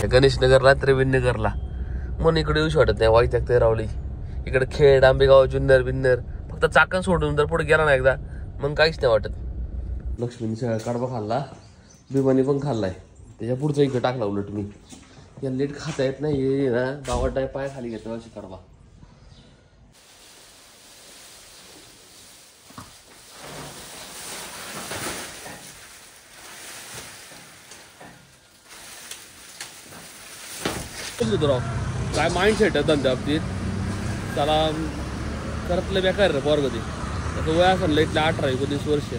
गणेशनगरला त्रिवेणीनगरला म्हणून इकडे येऊच वाटत नाही. वाईट ते रावली इकडे खेड आंबेगाव जुन्नर बिन्नर फक्त चाकण सोडून जर पुढे गेला ना एकदा मग काहीच नाही वाटत. लक्ष्मीने सगळा कडबा खाल्ला, बिमानी पण खाल्लाय, त्याच्या पुढचा इकडे टाकला. उलट मी या लेट खाता येत नाही ना, गावात पाय खाली घेतो अशी कडबा. काय माइंडसेट आहे धंद्या बाबतीत त्याला करतलं बेकार रे पोरग ते. त्याचं वय असं लेटला 18-19 वर्ष.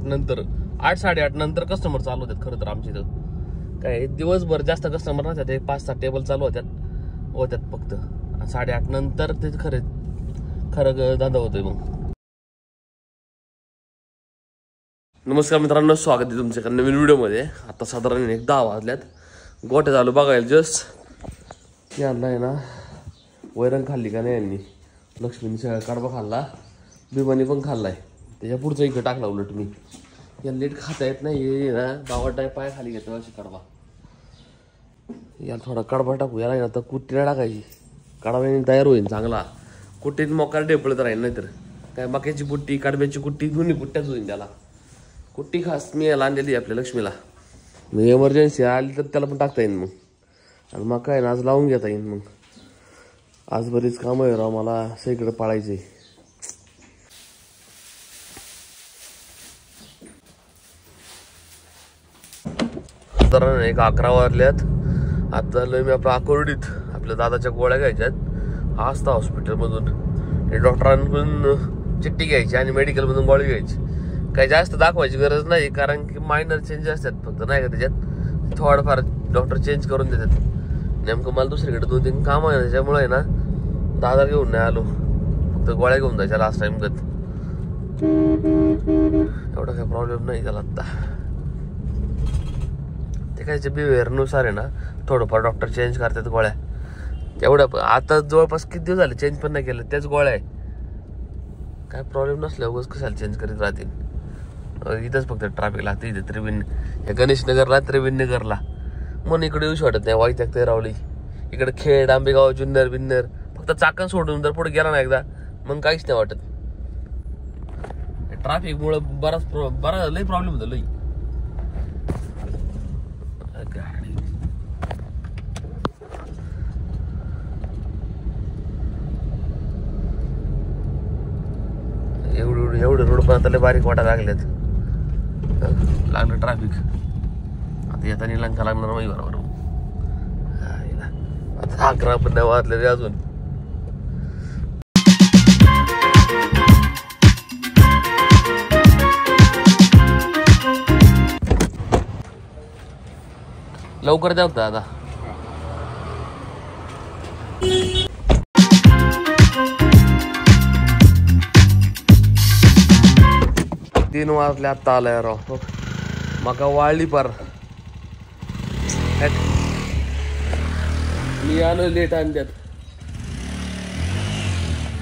नंतर 8-8:30 नंतर कस्टमर चालू होतात. खरं तर आमच्या इथं काय दिवसभर जास्त कस्टमर नसतात, 5-6 टेबल चालू होत्यात फक्त. 8:30 नंतर ते खरं धंदा होतोय. मग नमस्कार मित्रांनो, स्वागत आहे तुमच्या नवीन व्हिडिओमध्ये. आता साधारण 10 वाजल्यात. गोठ्या झालो बघायला जस्ट. यांना आहे ना वैरण खाल्ली का नाही यांनी. लक्ष्मीने सगळा कडबा खाल्ला, बिमानी पण खाल्लाय, त्याच्या पुढचा इकडे टाकला. उलट मी या लेट खाता येत नाही ना, गावात पाय खाली घेतो अशी कडबा. याला थोडा कडबा टाकू. याला ना तर कुट्टीला टाकायची, कडब्याने तयार होईल चांगला. कुट्टीत मोकार डेपळत राहील, नाहीतर काय मक्याची कुट्टी कडब्याची कुट्टी दोन्ही कुट्ट्याच होईल. त्याला कुट्टी खास मी याला आणलेली आपल्या लक्ष्मीला. मग एमर्जन्सी आली तर त्याला पण टाकता येईल. मग आणि मग काय ना आज लावून घेता येईल. मग आज बरीच कामं आहे राव मला, सगळीकडे पाळायचे. तर 11 वाजल्यात. आता आलोय मी आपल्या आकुर्डीत. आपल्या दादाच्या गोळ्या घ्यायच्यात आस्था हॉस्पिटलमधून. डॉक्टरांकडून चिठ्ठी घ्यायची आणि मेडिकलमधून गोळी घ्यायची. काही जास्त दाखवायची गरज नाही, कारण की मायनर चेंज असतात फक्त, नाही का त्याच्यात थोडंफार डॉक्टर चेंज करून देतात. नेमकं मला दुसरीकडे 2-3 काम आहे, त्याच्यामुळे ना दादा घेऊन नाही आलो. फक्त गोळ्या घेऊन जायच्या लास्ट टाइम गत. एवढा काही प्रॉब्लेम नाही त्याला. आत्ता ते कायच्या बिहेविअरनुसार आहे ना थोडंफार डॉक्टर चेंज करतात गोळ्या. एवढं आता जवळपास किती दिवस झाले चेंज पण नाही केलं, त्याच गोळ्या आहे. काय प्रॉब्लेम नसल्या उगाच कशाला चेंज करीत राहतील. इथंच फक्त ट्रॅफिक लागते इथे या गणेशनगरला त्रिवेणीनगरला म्हणून इकडे येऊच वाटत नाही. वाईट ते रावली इकडे खेड आंबेगाव जुन्नर बिन्नर फक्त चाकण सोडून जर पुढे गेला ना एकदा मग काहीच नाही वाटत. ट्रॅफिक मुळे बरा लई प्रॉब्लेम होतो. लई गाडी एवढे रोड पण आता बारीक वाटा लागल्यात. लागलं ट्रॅफिक. आता येताना लंका लागणार नाही बरोबर. आता 11 पण नाही वाजले रे अजून. लवकर द्या होता आता. तीन वाजले आता आलाय राव. मका वाळली पार. मी आलो लेट आणत्यात.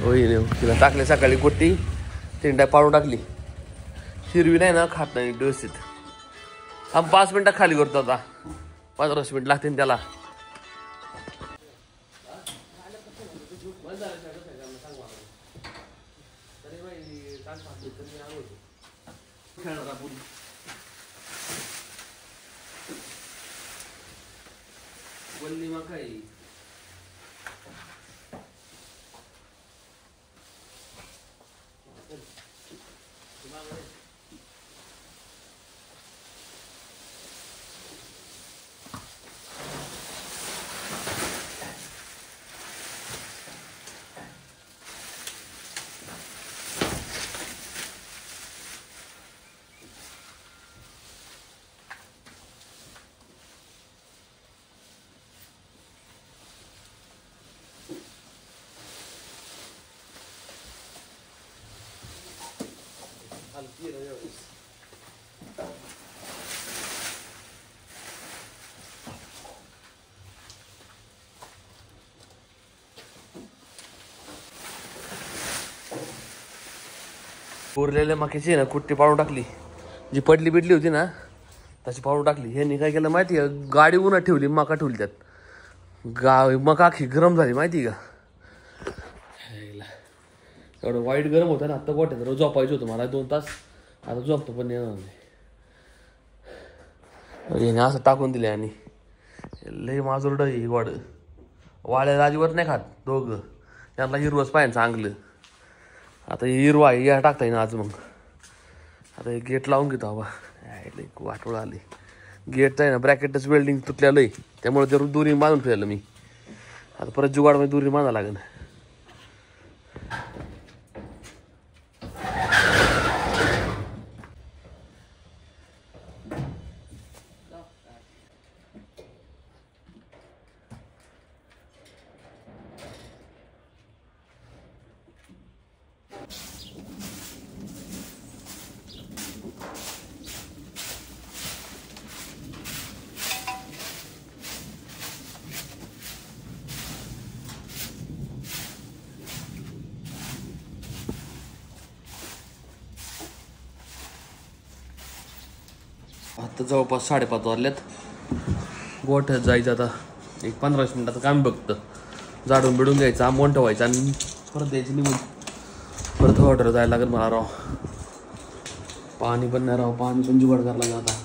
होईल तिला टाकले सकाळी कुट्टी, 3 टाय पाडून टाकली. हिरवी नाही ना खात नाही व्यवस्थित. 5 मिनिटात खाली करतो आता. 15 मिनिट लागतील त्याला. वल्ली मकाई उरलेल्या मक्याची ना कुट्टी पाडून टाकली. जी पडली बिडली होती ना तशी पावडर टाकली. ह्यांनी काय केलं माहिती आहे का, गाडी उन्हात ठेवली, मका ठेवली त्यात. मका अख्खी गरम झाली माहिती का. एवढं वाईट गरम होतं ना. आत्ता गोठ्यात रोज झोपायचं होतं मला 2 तास. आता झोपतो पण येणार नाही. याने असं टाकून दिले. आणि लय माजोरडं ही वाड. वाळ्या अजिबात नाही खात दोघं. त्यांना हिरवच पाहिजे चांगलं. आता हिरवा या टाकता येईन आज. मग आता हे गेट लावून घेतो बाबा. वाटोळ आले. गेट आहे ना ब्रॅकेटच वेल्डिंग तुटलेलं आहे. त्यामुळे ते दोरी बांधून ठेवलं मी. आता परत जुगाडमध्ये दोरी बांधा लागेल. आता जवळपास 5:30 वाजल्यात. गोठ्यात जायचं आता. एक 15-20 मिनिटाचं काम बघतं. झाडून बिडून घ्यायचं, आंबवून ठेवायचं आणि परत द्यायचं निघून. परत ऑर्डर जायला लागेल मला राव. पाणी पण नाही राव. पाणी पण जुगाड करायला लागेल आता.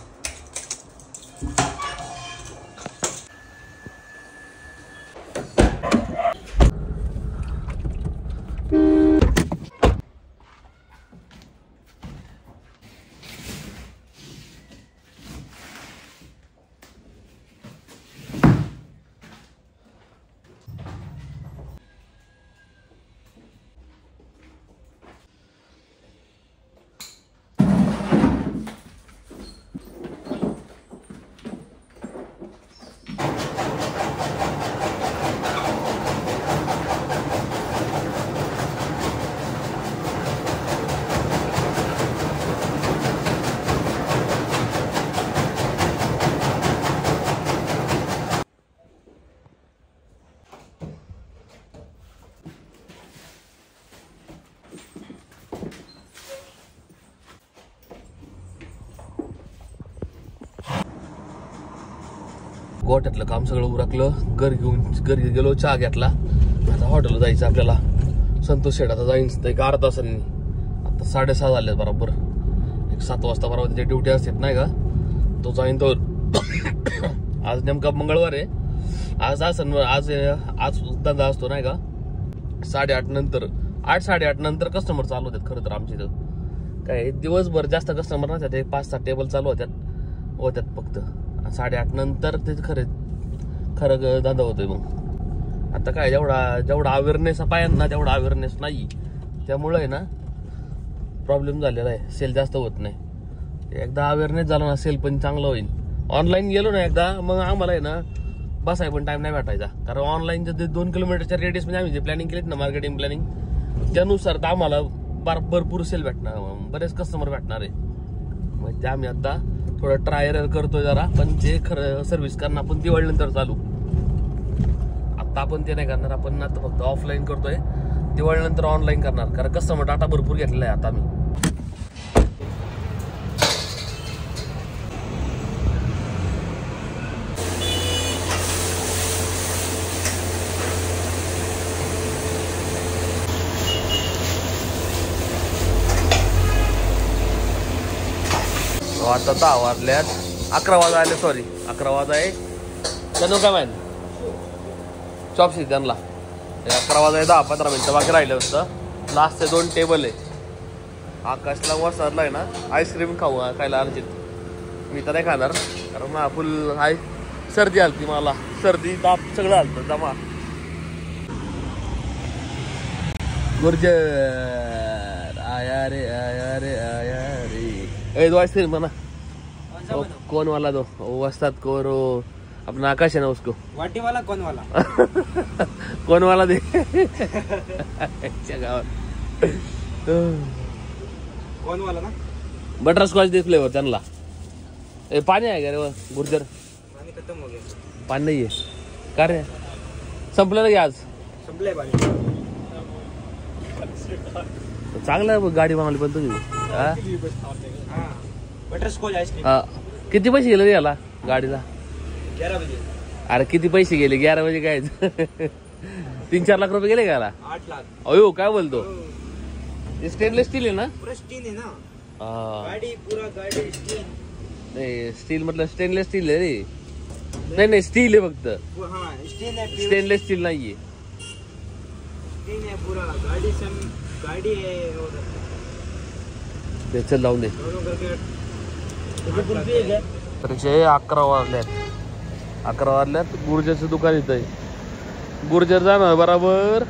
गोठ्यातलं काम सगळं उरकलं. घरी गेलो, चहा घेतला. आता हॉटेलला जायचं आपल्याला. संतोष शेठ आता जाईन एक अर्धा तासांनी. आता 6:30 झाले बरोबर. एक 7 वाजता बरोबर त्याची ड्युटी असते नाही का. तो जाईन. तो आज नेमका मंगळवार आहे. आज धंदा असतो नाही का. 8:30 नंतर 8-8:30 नंतर कस्टमर चालू होतात. खरं तर आमच्या इथं काय दिवसभर जास्त कस्टमर नसतात. 5-6 टेबल चालू होत्यात फक्त. 8:30 नंतर ते खरं धंदा होतोय. मग आता काय जेवढा अवेअरनेस पाहिजे ना तेवढा अवेअरनेस नाही. त्यामुळं आहे ना प्रॉब्लेम झालेला आहे. सेल जास्त होत नाही. एकदा अवेअरनेस झाला ना सेल पण चांगलं होईल. ऑनलाईन गेलो ना एकदा मग आम्हाला आहे ना बसाय पण टाइम नाही भेटायचा. कारण ऑनलाईनच्या 2 किलोमीटरच्या रेडियसमध्ये आम्ही जे प्लॅनिंग केलीत ना मार्केटिंग प्लॅनिंग त्यानुसार तर आम्हाला भरपूर सेल भेटणार. बरेच कस्टमर भेटणार आहे. मग ते आम्ही आता थोडं ट्रायल करतोय जरा. पण ते खरं सर्व्हिस करणं आपण दिवाळीनंतर चालू. आता आपण ते नाही करणार. आपण आता फक्त ऑफलाईन करतोय. दिवाळीनंतर ऑनलाईन करणार. कारण कस्टमर डाटा भरपूर घेतलेला आहे आता आम्ही. आता 10 वाजल्यात. 11 वाजा आले. सॉरी 11 वाजा आहे. त्यांना काय माहिती चॉपशी त्यांना 11 वाजा 10-15 मिनिटं बाकी राहिलं होतं. लास्टचे 2 टेबल आहे. आकाशला वसरला आहे ना आईस्क्रीम खायला अर्जित. मी तर नाही खाणार कारण मला फुल सर्दी आलती. मला सर्दी ताप सगळं आलतं जमा. गुर्जर आया रे आया रे आया रे. दो आइसक्रीम बना. कौन वाला दो वस्ताद को अपना आकाश है ना उसको. वाटी वाला कौन वाला कौन वाला दे. कौन वाला ना. बटर स्कॉच दे फ्लेवर त्यांना. पाणी आहे का रे गुर्जर. पाणी खत्म हो गया. पाणी नाहीये का रे. संपलं नाही आज. संपलंय पाणी. चांगलं गाडी बनवली पण तुम्ही. बटरस्कॉच आईस्क्रीम हा. किती पैसे गेले रे याला गाडीला? 11 बजे. अरे किती पैसे गेले 11 वाजे काय 3-4 लाख रुपये गेले का याला? 8 लाख. अयो काय बोलतो? स्टेनलेस स्टील आहे ना? पूरा स्टील है ना हा. गाड़ी, पूरा गाड़ी स्टील. नाही स्टील म्हटलं स्टेनलेस स्टील आहे रे. नाही स्टील आहे फक्त, हाँ स्टील है. स्टेनलेस स्टील नाहीये. स्टील है पूरा. गाड़ी है और ते चल लावून दे. दोनों करके कुल्फी है. तरीचे 11 वाजल्यात. 11 वाजल्यात. गुर्जरचं दुकान इथं आहे. गुर्जर जाणार बरोबर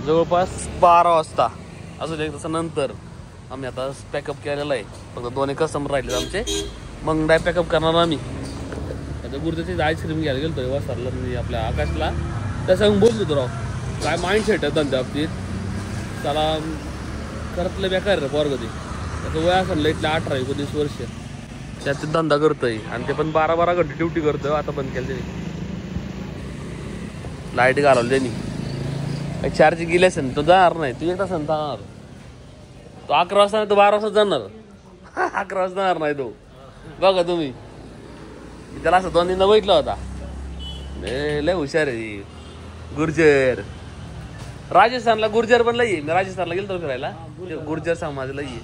जवळपास 12 वाजता. अजून एक तासानंतर आम्ही आता पॅकअप केलेला आहे. फक्त 2 कस्टमर राहिले आमचे, मग डाय पॅकअप करणार आम्ही. आता गुर्जरची आईस्क्रीम घ्यायला गेलो वस्तारला मी आपल्या आकाशला. त्या मग बोलतो तो राव काय माइंडसेट आहे धंद्या बाबतीत. त्याला करतलं बेकार रे पोर कधी. त्याचं वय असं लईटला 18-19 वर्ष त्यात धंदा करतोय आणि ते पण 12-12 घंटे ड्युटी करतोय. आता बंद केलं त्यांनी, लाईट घालवली त्यांनी. चार्जिंग गेली असेल तो जाणार नाही. तू 1 तासानं जाणार. तो 11 वाजता नाही तो 12 वाजता जाणार. 11 वाजता जाणार नाही तो. बघा तुम्ही त्याला असं 2-3दा बघितला होता. लय हुशार आहे गुर्जर. राजस्थानला गुर्जर पण लई. मी राजस्थानला गेलो फिरायला. गुर्जर समाज लई.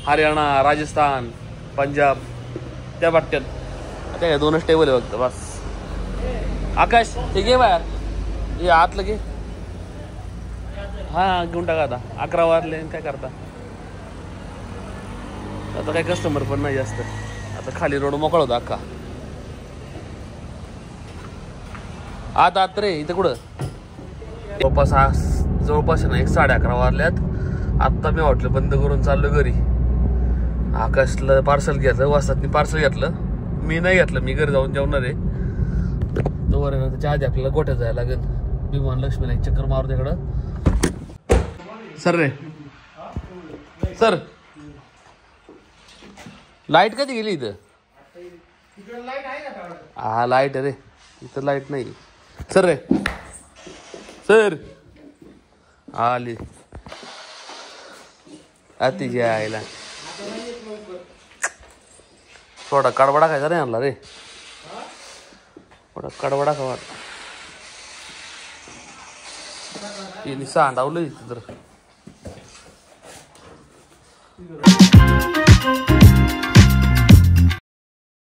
हरियाणा, राजस्थान, पंजाब त्या पट्ट्यात. आता काय 2च टेबल आहे फक्त बस. आकाश ते घे बाहेर. हे आतलं घे. हा घेऊन टाका. आता 11 वाजले काय करता. आता काही कस्टमर पण नाही जास्त. आता खाली रोड मोकळा होता अख्खा. आत रे इथं कुठं जवळपास ना 11:30 वाजल्यात. आत्ता मी हॉटेल बंद करून चाललो घरी. आकाशला पार्सल घेतलं. वाजतातनी पार्सल घेतलं. मी नाही घेतलं. मी घरी जाऊन जेवणार आहे. तो त्याच्या आधी आपल्याला गोठ्यात जायला लागेल. विमान लक्ष्मीला एक चक्कर मारू तिकडं. सर रे सर लाईट कधी गेली इथं? हा लाईट आहे रे इथं. लाईट नाही सर रे. सर आली अति आईला. थोडा कडवडा खायचा नाही आणला रे. थोडा कडवडा खावा. सांडावलं इथं तर.